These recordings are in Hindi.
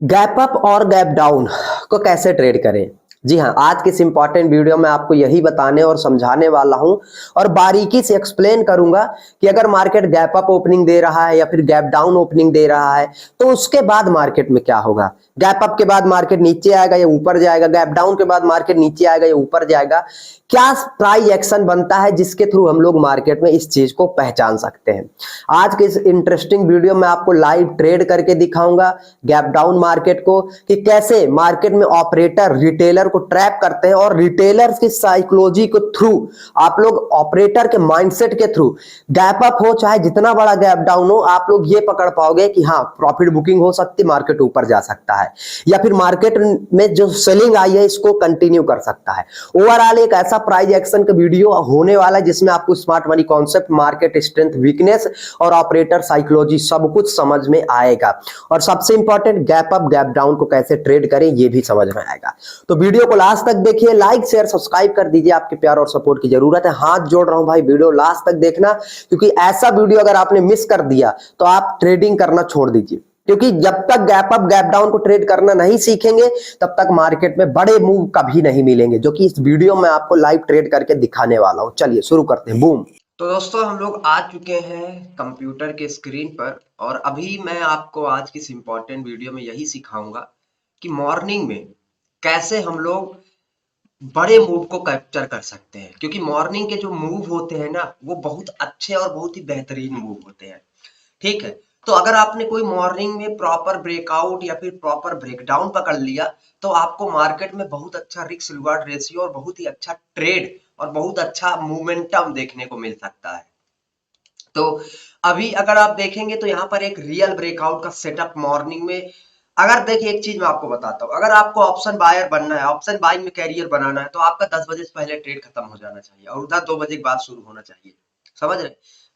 गैप अप और गैप डाउन को कैसे ट्रेड करें। जी हाँ, आज के इस इंपॉर्टेंट वीडियो में आपको यही बताने और समझाने वाला हूं और बारीकी से एक्सप्लेन करूंगा कि अगर मार्केट गैप अप ओपनिंग दे रहा है या फिर गैप डाउन ओपनिंग दे रहा है तो उसके बाद मार्केट में क्या होगा। गैप अप के बाद मार्केट नीचे आएगा या ऊपर जाएगा, गैप डाउन के बाद मार्केट नीचे आएगा या ऊपर जाएगा, क्या प्राइस एक्शन बनता है जिसके थ्रू हम लोग मार्केट में इस चीज को पहचान सकते हैं। आज के इस इंटरेस्टिंग वीडियो में आपको लाइव ट्रेड करके दिखाऊंगा गैप डाउन मार्केट को कि कैसे मार्केट में ऑपरेटर रिटेलर को ट्रैप करते हैं और रिटेलर की साइकोलॉजी के थ्रू आप लोग ऑपरेटर के माइंडसेट के थ्रू गैप अप हो चाहे जितना बड़ा गैप डाउन हो आप लोग ये पकड़ पाओगे कि हाँ प्रॉफिट बुकिंग हो सकती, मार्केट ऊपर जा सकता है या फिर मार्केट में जो सेलिंग आई है इसको कंटिन्यू कर सकता है। ओवरऑल एक ऐसा प्राइस एक्शन का वीडियो होने वाला है जिसमें आपको smart money concept, market strength, weakness और ऑपरेटर साइकोलॉजी सब कुछ समझ में आएगा और सबसे important gap up gap down को कैसे ट्रेड करें ये भी समझ में आएगा। तो वीडियो को लास्ट तक देखिए, लाइक शेयर सब्सक्राइब कर दीजिए, आपके प्यार और सपोर्ट की जरूरत है। हाथ जोड़ रहा हूं भाई, वीडियो लास्ट तक देखना क्योंकि ऐसा वीडियो अगर आपने मिस कर दिया तो आप ट्रेडिंग करना छोड़ दीजिए, क्योंकि जब तक गैप अप गैप डाउन को ट्रेड करना नहीं सीखेंगे तब तक मार्केट में बड़े मूव कभी नहीं मिलेंगे, जो कि इस वीडियो में आपको लाइव ट्रेड करके दिखाने वाला हूं। चलिए शुरू करते हैं। बूम। तो दोस्तों हम लोग आ चुके हैं कंप्यूटर के स्क्रीन पर और अभी मैं आपको आज की इस इम्पोर्टेंट वीडियो में यही सिखाऊंगा कि मॉर्निंग में कैसे हम लोग बड़े मूव को कैप्चर कर सकते हैं, क्योंकि मॉर्निंग के जो मूव होते हैं ना वो बहुत अच्छे और बहुत ही बेहतरीन मूव होते हैं। ठीक है, तो अगर आपने कोई मॉर्निंग में प्रॉपर ब्रेकआउट या फिर प्रॉपर ब्रेकडाउन पकड़ लिया तो आपको मार्केट में बहुत अच्छा रिस्क रिवार्ड रेशियो और बहुत ही अच्छा ट्रेड और बहुत अच्छा मोमेंटम देखने को मिल सकता है। तो अभी अगर आप देखेंगे तो यहाँ पर एक रियल ब्रेकआउट का सेटअप मॉर्निंग में, अगर देखिए एक चीज मैं आपको बताता हूँ, अगर आपको ऑप्शन बायर बनना है, ऑप्शन बाइंग में कैरियर बनाना है तो आपका 10 बजे से पहले ट्रेड खत्म हो जाना चाहिए और उधर 2 बजे के बाद शुरू होना चाहिए। समझ रहे?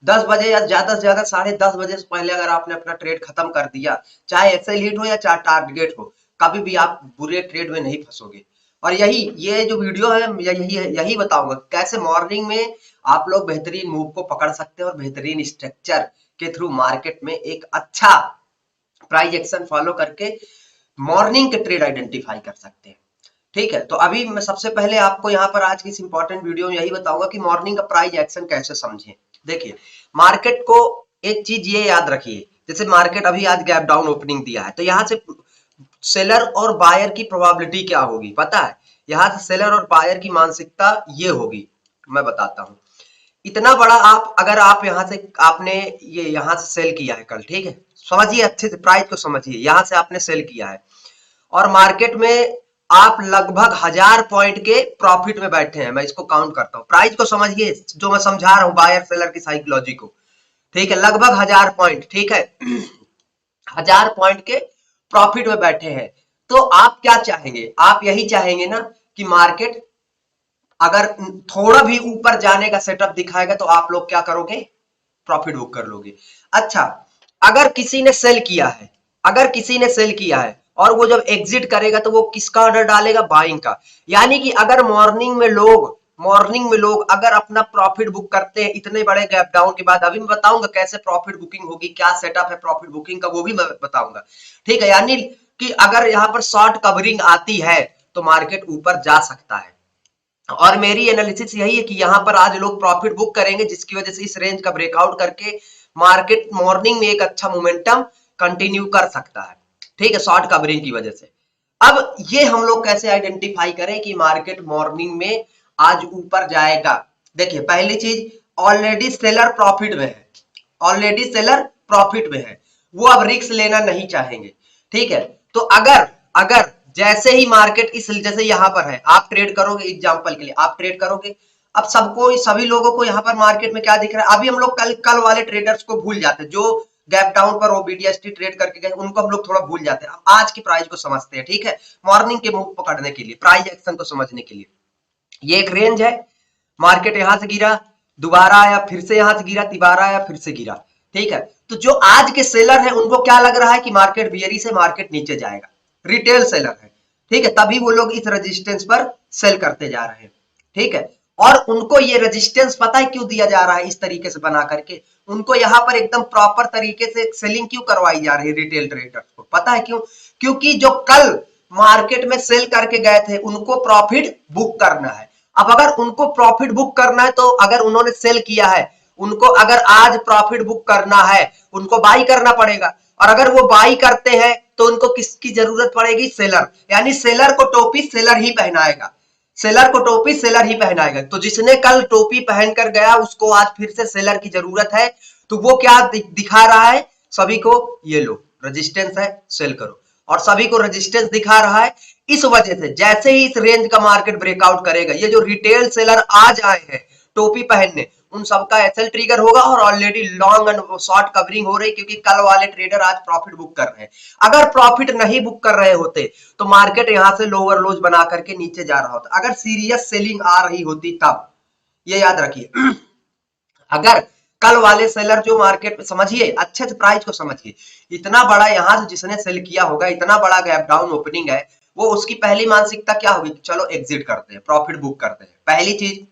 10 बजे या ज्यादा से ज्यादा 10:30 बजे से पहले अगर आपने अपना ट्रेड खत्म कर दिया, चाहे एक्सेल हिट हो या चाहे टारगेट हो, कभी भी आप बुरे ट्रेड में नहीं फंसोगे। और यही ये जो वीडियो है यही बताऊंगा कैसे मॉर्निंग में आप लोग बेहतरीन मूव को पकड़ सकते हैं और बेहतरीन स्ट्रक्चर के थ्रू मार्केट में एक अच्छा प्राइस एक्शन फॉलो करके मॉर्निंग के ट्रेड आइडेंटिफाई कर सकते हैं। ठीक है, तो अभी मैं सबसे पहले आपको यहाँ पर आज की इस इंपॉर्टेंट वीडियो में यही बताऊंगा कि मॉर्निंग का प्राइस एक्शन कैसे समझें। देखिए मार्केट को एक चीज ये याद रखिए, जैसे मार्केट अभी आज गैप डाउन ओपनिंग दिया है तो यहाँ से सेलर और बायर की प्रोबेबिलिटी क्या होगी पता है? यहाँ से सेलर और बायर की मानसिकता ये होगी, मैं बताता हूँ। इतना बड़ा आप अगर आप यहाँ से आपने ये यहाँ से सेल किया है कल, ठीक है, समझिए अच्छे से प्राइस को समझिए, यहाँ से आपने सेल किया है और मार्केट में आप लगभग 1000 पॉइंट के प्रॉफिट में बैठे हैं। मैं इसको काउंट करता हूँ, प्राइस को समझिए जो मैं समझा रहा हूँ बायर सेलर की साइकोलॉजी को। ठीक है, लगभग 1000 पॉइंट, ठीक है 1000 पॉइंट के प्रॉफिट में बैठे हैं। तो आप क्या चाहेंगे? आप यही चाहेंगे ना कि मार्केट अगर थोड़ा भी ऊपर जाने का सेटअप दिखाएगा तो आप लोग क्या करोगे? प्रॉफिट बुक कर लोगे। अच्छा, अगर किसी ने सेल किया है, अगर किसी ने सेल किया है और वो जब एग्जिट करेगा तो वो किसका ऑर्डर डालेगा? बाइंग का। यानी कि अगर मॉर्निंग में लोग अगर अपना प्रॉफिट बुक करते हैं इतने बड़े गैप डाउन के बाद, अभी मैं बताऊंगा कैसे प्रॉफिट बुकिंग होगी, क्या सेटअप है प्रॉफिट बुकिंग का वो भी मैं बताऊंगा। ठीक है, यानी कि अगर यहाँ पर शॉर्ट कवरिंग आती है तो मार्केट ऊपर जा सकता है और मेरी एनालिसिस यही है कि यहाँ पर आज लोग प्रॉफिट बुक करेंगे जिसकी वजह से इस रेंज का ब्रेकआउट करके मार्केट मॉर्निंग में एक अच्छा मोमेंटम कंटिन्यू कर सकता है। ठीक है, शॉर्ट कवरिंग की वजह से। अब ये हम लोग कैसे आइडेंटिफाई करें कि मार्केट मॉर्निंग में आज ऊपर जाएगा? देखिए पहली चीज, ऑलरेडी सेलर प्रॉफिट में है, ऑलरेडी सेलर प्रॉफिट में है, वो अब रिस्क लेना नहीं चाहेंगे। ठीक है, तो अगर अगर जैसे ही मार्केट इस जैसे यहाँ पर है, आप ट्रेड करोगे, एग्जांपल के लिए आप ट्रेड करोगे, अब सबको सभी लोगों को यहाँ पर मार्केट में क्या दिख रहा है? अभी हम लोग कल वाले ट्रेडर्स को भूल जाते हैं जो गैप डाउन पर ओबीडीएसटी ट्रेड करके गए, उनको हम लोग थोड़ा भूल जाते हैं। अब आज की प्राइस को समझते हैं, ठीक है, मॉर्निंग के मूव पकड़ने के लिए, प्राइस एक्शन को समझने के लिए। ये एक रेंज है, मार्केट यहां से गिरा, दोबारा आया, फिर से यहां से गिरा, दोबारा आया, फिर से गिरा। ठीक है, तो जो आज के सेलर है उनको क्या लग रहा है कि मार्केट बियरी से मार्केट नीचे जाएगा, रिटेल सेलर है। ठीक है, तभी वो लोग इस रेजिस्टेंस पर सेल करते जा रहे हैं। ठीक है, और उनको ये रेजिस्टेंस पता है क्यों दिया जा रहा है इस तरीके से बना करके? उनको यहाँ पर एकदम प्रॉपर तरीके से सेलिंग क्यों करवाई जा रही है रिटेल ट्रेडर्स को? पता है क्यों? क्योंकि जो कल मार्केट में सेल करके गए थे उनको प्रॉफिट बुक करना है। अब अगर उनको प्रॉफिट बुक करना है तो अगर उन्होंने सेल किया है, उनको अगर आज प्रॉफिट बुक करना है, उनको बाई करना पड़ेगा। और अगर वो बाई करते हैं तो उनको किसकी जरूरत पड़ेगी? सेलर। यानी सेलर को टोपी सेलर ही पहनाएगा, सेलर को टोपी सेलर ही पहनाएगा। तो जिसने कल टोपी पहनकर गया उसको आज फिर से सेलर की जरूरत है। तो वो क्या दिखा रहा है सभी को? ये लो रेजिस्टेंस है, सेल करो। और सभी को रेजिस्टेंस दिखा रहा है। इस वजह से जैसे ही इस रेंज का मार्केट ब्रेकआउट करेगा, ये जो रिटेल सेलर आज आए हैं टोपी पहनने, उन सबका एसएल ट्रिगर होगा और already long and short covering हो रही, क्योंकि कल वाले ट्रेडर आज प्रॉफिट बुक कर रहे हैं। अगर प्रॉफिट नहीं बुक कर रहे होते तो मार्केट यहां से लोअर लोज बना करके नीचे जा रहा होता, अगर सीरियस सेलिंग आ रही होती तब। ये याद रखिए। अगर कल वाले सेलर जो मार्केट में, समझिए अच्छे से प्राइस को समझिए, इतना बड़ा यहां से जिसने सेल किया होगा, इतना बड़ा गैप डाउन ओपनिंग है, वो उसकी पहली मानसिकता क्या होगी? चलो एग्जिट करते हैं, प्रॉफिट बुक करते हैं। पहली चीज,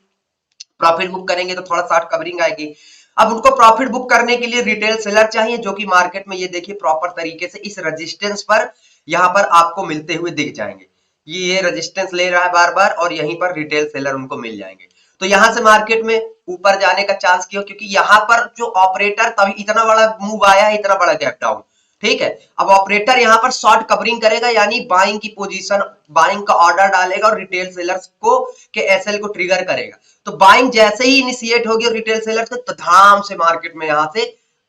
प्रॉफिट बुक करेंगे तो थोड़ा शॉर्ट कवरिंग आएगी। अब उनको प्रॉफिट बुक करने के लिए रिटेल सेलर चाहिए, जो कि मार्केट में ये देखिए प्रॉपर तरीके से इस रेजिस्टेंस पर यहां पर आपको मिलते हुए दिख जाएंगे। ये रेजिस्टेंस ले रहा है बार बार और यहीं पर रिटेल सेलर उनको मिल जाएंगे। तो यहां से मार्केट में ऊपर जाने का चांस क्यों? क्योंकि यहां पर जो ऑपरेटर, तभी इतना बड़ा मूव आया है, इतना बड़ा गैप डाउन। ठीक है, अब ऑपरेटर यहां पर शॉर्ट कवरिंग करेगा, यानी बाइंग की पोजीशन, बाइंग का ऑर्डर डालेगा और रिटेल सेलर्स को के एसएल को ट्रिगर करेगा। तो बाइंग जैसे ही इनिशिएट होगी और रिटेल सेलर से, तो धाम से मार्केट में यहां से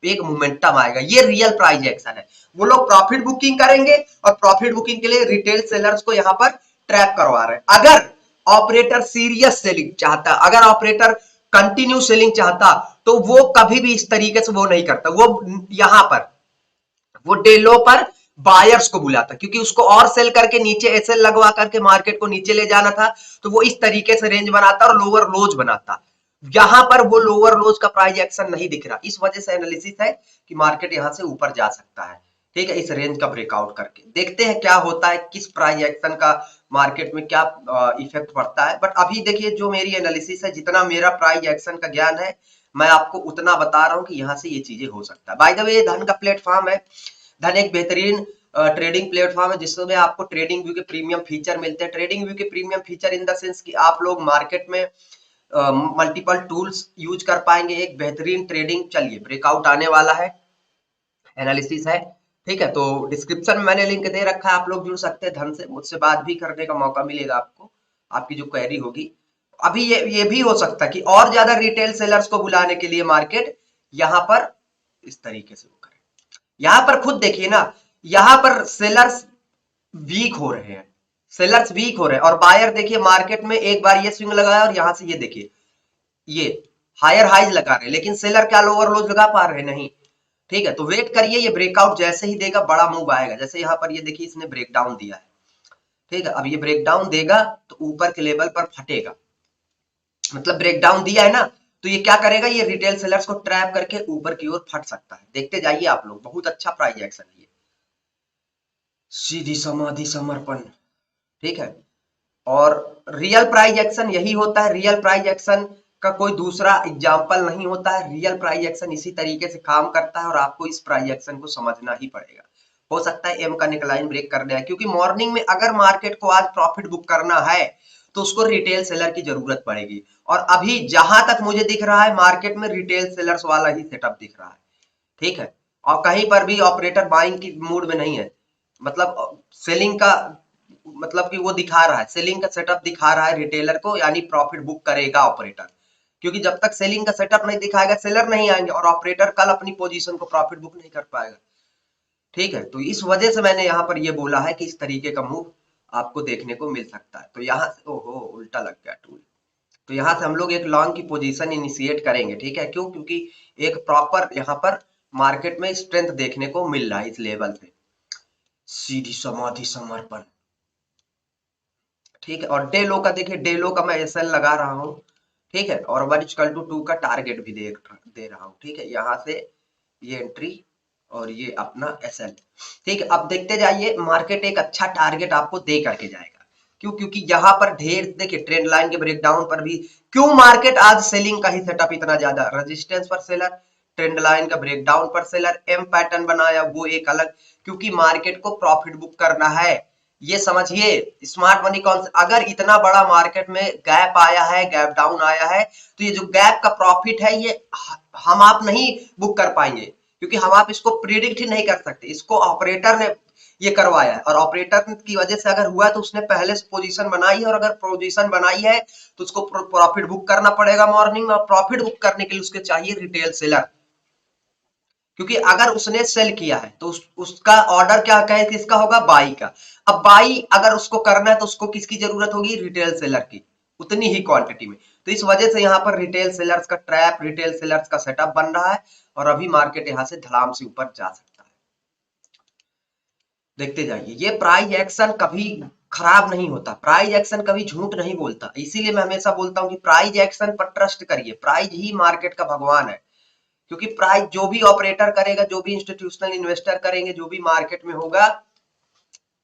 एक मोमेंटम आएगा। ये रियल प्राइस एक्शन है। वो लोग प्रॉफिट बुकिंग करेंगे और प्रॉफिट बुकिंग के लिए रिटेल सेलर्स को यहां पर ट्रैप करवा रहे हैं। अगर ऑपरेटर सीरियस सेलिंग चाहता, अगर ऑपरेटर कंटिन्यू सेलिंग चाहता, तो वो कभी भी इस तरीके से वो नहीं करता। वो यहां पर वो डेलो पर बायर्स को बुलाता, क्योंकि उसको और सेल करके नीचे एसएल लगवा करके मार्केट को नीचे ले जाना था। तो वो इस तरीके से रेंज बनाता और लोअर लोज बनाता। यहां पर वो लोअर लोज का प्राइस एक्शन नहीं दिख रहा, इस वजह से एनालिसिस है कि मार्केट यहां से ऊपर जा सकता है। ठीक है, इस रेंज का ब्रेकआउट करके देखते हैं क्या होता है, किस प्राइस एक्शन का मार्केट में क्या इफेक्ट पड़ता है। बट अभी देखिए जो मेरी एनालिसिस है, जितना मेरा प्राइस एक्शन का ज्ञान है, मैं आपको उतना बता रहा हूं कि यहां से ये चीजें हो सकता है। बाय द वे, धन का प्लेटफॉर्म है। धन एक बेहतरीन ट्रेडिंग प्लेटफॉर्म है, जिसमें आपको ट्रेडिंग व्यू के प्रीमियम फीचर मिलते हैं। ट्रेडिंग व्यू के premium feature in the sense कि आप लोग मार्केट में मल्टीपल टूल्स यूज कर पाएंगे। एक बेहतरीन ट्रेडिंग, चलिए ब्रेकआउट आने वाला है, एनालिसिस है। ठीक है, तो डिस्क्रिप्शन में मैंने लिंक दे रखा है, आप लोग जुड़ सकते हैं। धन से मुझसे बात भी करने का मौका मिलेगा आपको, आपकी जो क्वेरी होगी। अभी ये भी हो सकता है कि और ज्यादा रिटेल सेलर्स को बुलाने के लिए मार्केट यहां पर इस तरीके से वो करे। यहां पर खुद देखिए ना, यहां पर सेलर्स वीक हो रहे हैं, सेलर्स वीक हो रहे हैं। और बायर देखिए मार्केट में एक बार ये स्विंग लगाया और यहां से ये देखिए ये हायर हाइज लगा रहे हैं, लेकिन सेलर क्या लोअर लोज लगा पा रहे? नहीं। ठीक है, तो वेट करिए, ये ब्रेकआउट जैसे ही देगा बड़ा मूव आएगा। जैसे यहाँ पर ये देखिए इसने ब्रेकडाउन दिया है। ठीक है, अब ये ब्रेकडाउन देगा तो ऊपर के लेवल पर फटेगा, मतलब ब्रेकडाउन दिया है ना, तो ये क्या करेगा? ये रिटेल सेलर्स को ट्रैप करके ऊपर की ओर फट सकता है। देखते जाइए आप लोग, बहुत अच्छा प्राइस एक्शन है ये। सीधी समाधि समर्पण। ठीक है, और रियल प्राइस एक्शन यही होता है। रियल प्राइस एक्शन का कोई दूसरा एग्जाम्पल नहीं होता है। रियल प्राइस एक्शन इसी तरीके से काम करता है और आपको इस प्राइस एक्शन को समझना ही पड़ेगा। हो सकता है एम का निकलाइन ब्रेक करने आए, क्योंकि मॉर्निंग में अगर मार्केट को आज प्रॉफिट बुक करना है तो उसको रिटेल सेलर की जरूरत पड़ेगी। और अभी जहां तक मुझे दिख रहा है मार्केट में रिटेल सेलर्स वाला ही सेटअप दिख रहा है। ठीक है, और कहीं पर भी ऑपरेटर बाइंग की मूड में नहीं है, मतलब सेलिंग का, मतलब कि वो दिखा रहा है, सेलिंग का सेटअप दिखा रहा है रिटेलर को, यानी प्रॉफिट बुक करेगा ऑपरेटर। क्योंकि जब तक सेलिंग का सेटअप नहीं दिखाएगा सेलर नहीं आएंगे और ऑपरेटर कल अपनी पोजीशन को प्रॉफिट बुक नहीं कर पाएगा। ठीक है, तो इस वजह से मैंने यहाँ पर ये बोला है कि इस तरीके का मूव आपको देखने को मिल सकता है। तो यहाँ से, ओहो उल्टा लग गया टूल। तो यहाँ से हम लोग एक लॉन्ग की पोजीशन इनिशिएट करेंगे। ठीक है, क्यों? क्योंकि एक प्रॉपर यहाँ पर मार्केट में स्ट्रेंथ देखने को मिल रहा है इस लेवल से। सीधी समाधि समर्पण। ठीक है, और डे लो का देखिए, डे लो का मैं एसएल लगा रहा हूँ। ठीक है, और 1:2 का टारगेट भी दे रहा हूँ। ठीक है, यहाँ से ये एंट्री और ये अपना एसएल। ठीक है, अब देखते जाइए, मार्केट एक अच्छा टारगेट आपको दे करके जाएगा। क्यों? क्योंकि यहाँ पर ढेर देखिए ट्रेंड लाइन के ब्रेकडाउन पर भी क्यों मार्केट आज सेलिंग का ही सेटअप इतना ज्यादा, रेजिस्टेंस पर सेलर, ट्रेंड लाइन का ब्रेकडाउन पर सेलर एम पैटर्न बनाया वो एक अलग, क्योंकि मार्केट को प्रॉफिट बुक करना है। ये समझिए स्मार्ट मनी कौन, अगर इतना बड़ा मार्केट में गैप आया है, गैप डाउन आया है, तो ये जो गैप का प्रॉफिट है ये हम आप नहीं बुक कर पाएंगे, क्योंकि हम आप इसको प्रिडिक्ट ही नहीं कर सकते। इसको ऑपरेटर ने ये करवाया है, और ऑपरेटर की वजह से अगर हुआ है तो उसने पहले से पोजीशन बनाई है, और अगर पोजीशन बनाई है तो उसको प्रॉफिट बुक करना पड़ेगा मॉर्निंग में। और प्रॉफिट बुक करने के लिए उसके चाहिए रिटेल सेलर, क्योंकि अगर उसने सेल किया है तो उसका ऑर्डर क्या कहे किसका होगा, बाई का। अब बाई अगर उसको करना है तो उसको किसकी जरूरत होगी, रिटेल सेलर की, उतनी ही क्वांटिटी में। तो इस वजह से यहाँ पर रिटेल सेलर्स का ट्रैप, रिटेल सेलर्स का सेटअप बन रहा है, और अभी मार्केट यहाँ से धड़ाम से ऊपर जा सकता है। देखते जाइए, ये प्राइस एक्शन कभी खराब नहीं होता, प्राइस एक्शन कभी झूठ नहीं बोलता। इसीलिए मैं हमेशा बोलता हूँ कि प्राइस एक्शन पर ट्रस्ट करिए, प्राइस ही मार्केट का भगवान है। क्योंकि प्राइस जो भी ऑपरेटर करेगा, जो भी इंस्टीट्यूशनल इन्वेस्टर करेंगे, जो भी मार्केट में होगा,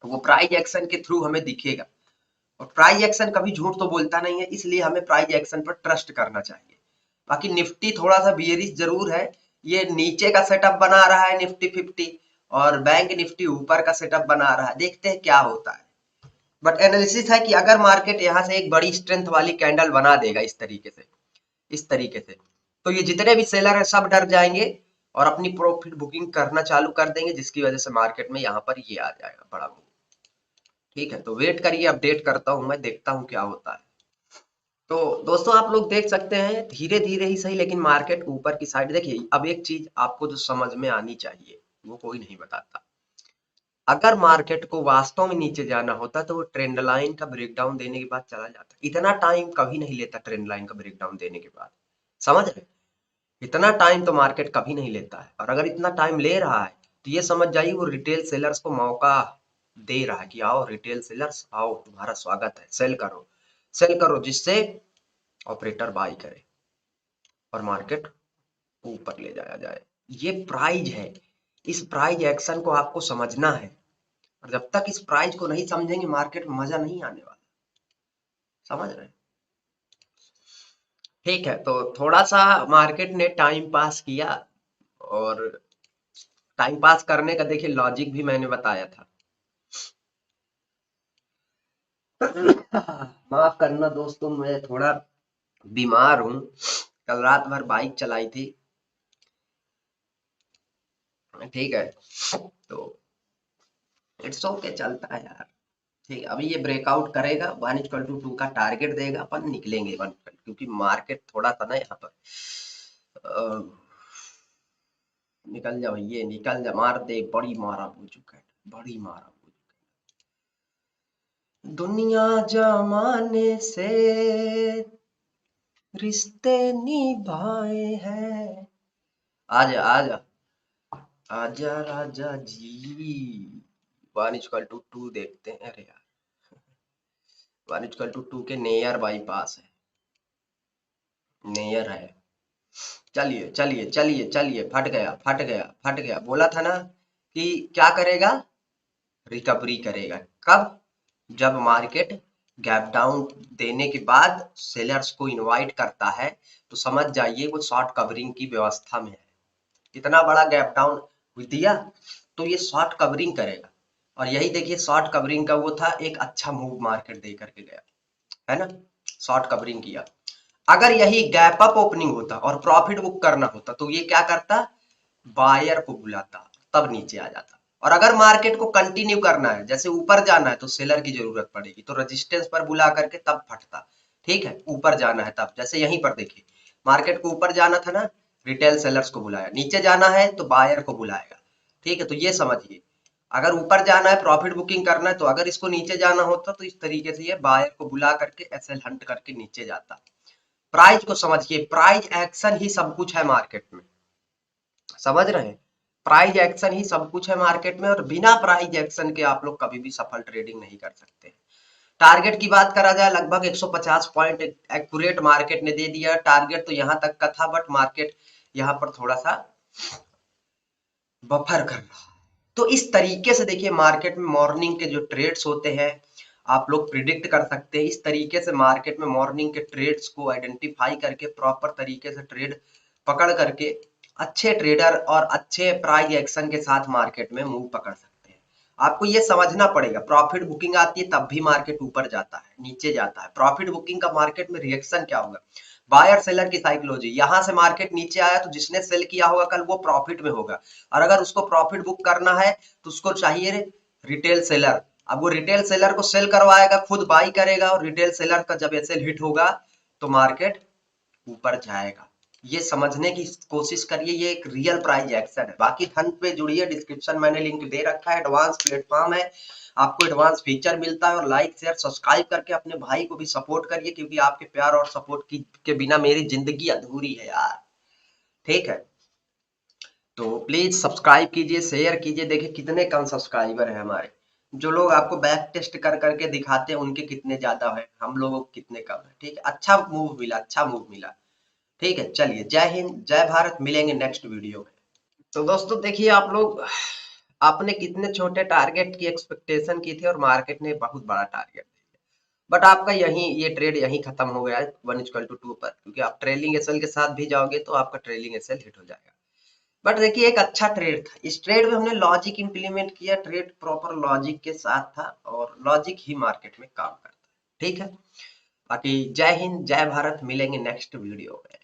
वो प्राइस एक्शन के थ्रू हमें दिखेगा। और प्राइस एक्शन कभी झूठ तो बोलता नहीं है, इसलिए हमें प्राइस एक्शन पर ट्रस्ट करना चाहिए। बाकी निफ्टी थोड़ा सा बियरिश जरूर है, ये नीचे का सेटअप बना रहा है निफ्टी 50, और बैंक निफ्टी ऊपर का सेटअप बना रहा है, देखते हैं क्या होता है। बट एनालिसिस है कि अगर मार्केट यहाँ से एक बड़ी स्ट्रेंथ वाली कैंडल बना देगा इस तरीके से, इस तरीके से, तो ये जितने भी सेलर है सब डर जाएंगे और अपनी प्रॉफिट बुकिंग करना चालू कर देंगे, जिसकी वजह से मार्केट में यहाँ पर ये आ जाएगा बड़ा मूव। ठीक है, तो वेट करिए, अपडेट करता हूं मैं, देखता हूं क्या होता है। तो दोस्तों आप लोग देख सकते हैं धीरे धीरे ही सही, लेकिन मार्केट ऊपर की साइड। देखिए अब एक चीज आपको जो समझ में आनी चाहिए वो कोई नहीं बताता, अगर मार्केट को वास्तव में नीचे जाना होता तो वो ट्रेंड लाइन का ब्रेकडाउन देने के बाद चला जाता। इतना टाइम कभी नहीं लेता ट्रेंड लाइन का ब्रेकडाउन देने के बाद, समझ रहे, इतना टाइम तो मार्केट कभी नहीं लेता है। और अगर इतना टाइम ले रहा है तो ये समझ जाइए वो रिटेल सेलर्स को मौका दे रहा है कि आओ रिटेल सेलर्स आओ, तुम्हारा स्वागत है, सेल करो, सेल करो, जिससे ऑपरेटर बाई करे और मार्केट ऊपर ले जाया जाए। ये प्राइज है, इस प्राइज एक्शन को आपको समझना है, और जब तक इस प्राइज को नहीं समझेंगे मार्केट में मजा नहीं आने वाला, समझ रहे हैं। ठीक है, तो थोड़ा सा मार्केट ने टाइम पास किया, और टाइम पास करने का देखिए लॉजिक भी मैंने बताया था। माफ करना दोस्तों, मैं थोड़ा बीमार हूँ, कल रात भर बाइक चलाई थी। ठीक है, तो इट्स ओके, चलता है यार। ठीक है, अभी ये ब्रेकआउट करेगा 1:2 का टारगेट देगा, अपन निकलेंगे 1, क्योंकि मार्केट थोड़ा सा ना यहाँ पर निकल जा भैया, निकल जा, मार दे, बड़ी मारा हो चुका है, बड़ी मारा हो चुका है। दुनिया जमाने से रिश्ते निभाए हैं, आजा आजा आजा राजा जी। 1:2 देखते हैं, अरे यार 1:2 के नेयर बाईपास है, नेयर है। चलिए चलिए चलिए चलिए, फट गया फट गया फट गया, बोला था ना कि क्या करेगा, रिकवरी करेगा। कब, जब मार्केट गैप डाउन देने के बाद सेलर्स को इनवाइट करता है, तो समझ जाइए वो शॉर्ट कवरिंग की व्यवस्था में है। इतना बड़ा गैप डाउन दिया तो ये शॉर्ट कवरिंग करेगा, और यही देखिए शॉर्ट कवरिंग का वो था, एक अच्छा मूव मार्केट दे करके गया है ना, शॉर्ट कवरिंग किया। अगर यही गैप अप ओपनिंग होता और प्रॉफिट बुक करना होता तो ये क्या करता, बायर को बुलाता, तब नीचे आ जाता। और अगर मार्केट को कंटिन्यू करना है, जैसे ऊपर जाना है, तो सेलर की जरूरत पड़ेगी, तो रेजिस्टेंस पर बुला करके तब फटता। ठीक है, ऊपर जाना है तब, जैसे यहीं पर देखिए मार्केट को ऊपर जाना था ना, रिटेल सेलर्स को बुलाया, नीचे जाना है तो बायर को बुलाएगा। ठीक है, तो ये समझिए, अगर ऊपर जाना है प्रॉफिट बुकिंग करना है, तो अगर इसको नीचे जाना होता तो इस तरीके से ये बायर को बुला करके एसएल हंट करके नीचे जाता। प्राइस को समझिए, प्राइस एक्शन ही सब कुछ है मार्केट में, समझ रहे हैं, प्राइस एक्शन ही सब कुछ है मार्केट में, और बिना प्राइस एक्शन के आप लोग कभी भी सफल ट्रेडिंग नहीं कर सकते। टारगेट की बात करा जाए, लगभग 150 पॉइंट एक्यूरेट मार्केट ने दे दिया, टारगेट तो यहां तक का था, बट मार्केट यहां पर थोड़ा सा बफर कर रहा है। तो इस तरीके से देखिए मार्केट में मॉर्निंग के जो ट्रेड्स होते हैं आप लोग प्रिडिक्ट कर सकते हैं। इस तरीके से मार्केट में मॉर्निंग के ट्रेड्स को आइडेंटिफाई करके प्रॉपर तरीके से ट्रेड पकड़ करके अच्छे ट्रेडर और अच्छे प्राइस एक्शन के साथ मार्केट में मूव पकड़ सकते हैं। आपको ये समझना पड़ेगा, प्रॉफिट बुकिंग आती है तब भी मार्केट ऊपर जाता है, नीचे जाता है। प्रॉफिट बुकिंग का मार्केट में रिएक्शन क्या होगा, बायर सेलर की साइकोलॉजी, यहां से मार्केट नीचे आया तो जिसने सेल किया होगा कल वो प्रॉफिट में होगा, और अगर उसको प्रॉफिट बुक करना है तो उसको चाहिए रिटेल सेलर। अब वो रिटेल सेलर को सेल करवाएगा, खुद बाई करेगा, और रिटेल सेलर का जब एसएल हिट होगा तो मार्केट ऊपर जाएगा। ये समझने की कोशिश करिए, ये एक रियल प्राइस एक्शन है। बाकी धन पे जुड़िए, डिस्क्रिप्शन मैंने लिंक दे रखा है, एडवांस प्लेटफॉर्म है, आपको एडवांस फीचर मिलता है। और लाइक शेयर सब्सक्राइब करके अपने भाई को भी सपोर्ट करिए, क्योंकि आपके प्यार और सपोर्ट की के बिना मेरी जिंदगी अधूरी है यार। ठीक है, तो प्लीज सब्सक्राइब कीजिए, शेयर कीजिए। देखिए कितने कम सब्सक्राइबर है हमारे, जो लोग आपको बैक टेस्ट कर करके दिखाते हैं उनके कितने ज्यादा है, हम लोगों के कितने कम है। ठीक है, अच्छा मूव मिला, अच्छा मूव मिला। ठीक है, चलिए, जय हिंद जय भारत, मिलेंगे नेक्स्ट वीडियो में। तो दोस्तों देखिए, आप लोग आपने कितने छोटे टारगेट की एक्सपेक्टेशन की थी और मार्केट ने बहुत बड़ा टारगेट दिया, बट आपका यही ये ट्रेड यहीं खत्म हो गया है 1:2 पर, क्योंकि आप ट्रेलिंग एसएल के साथ भी जाओगे तो आपका ट्रेलिंग एसएल हिट हो जाएगा। बट देखिए, एक अच्छा ट्रेड था, इस ट्रेड में हमने लॉजिक इंप्लीमेंट किया, ट्रेड प्रॉपर लॉजिक के साथ था, और लॉजिक ही मार्केट में काम करता है। ठीक है, बाकी जय हिंद जय भारत, मिलेंगे नेक्स्ट वीडियो में।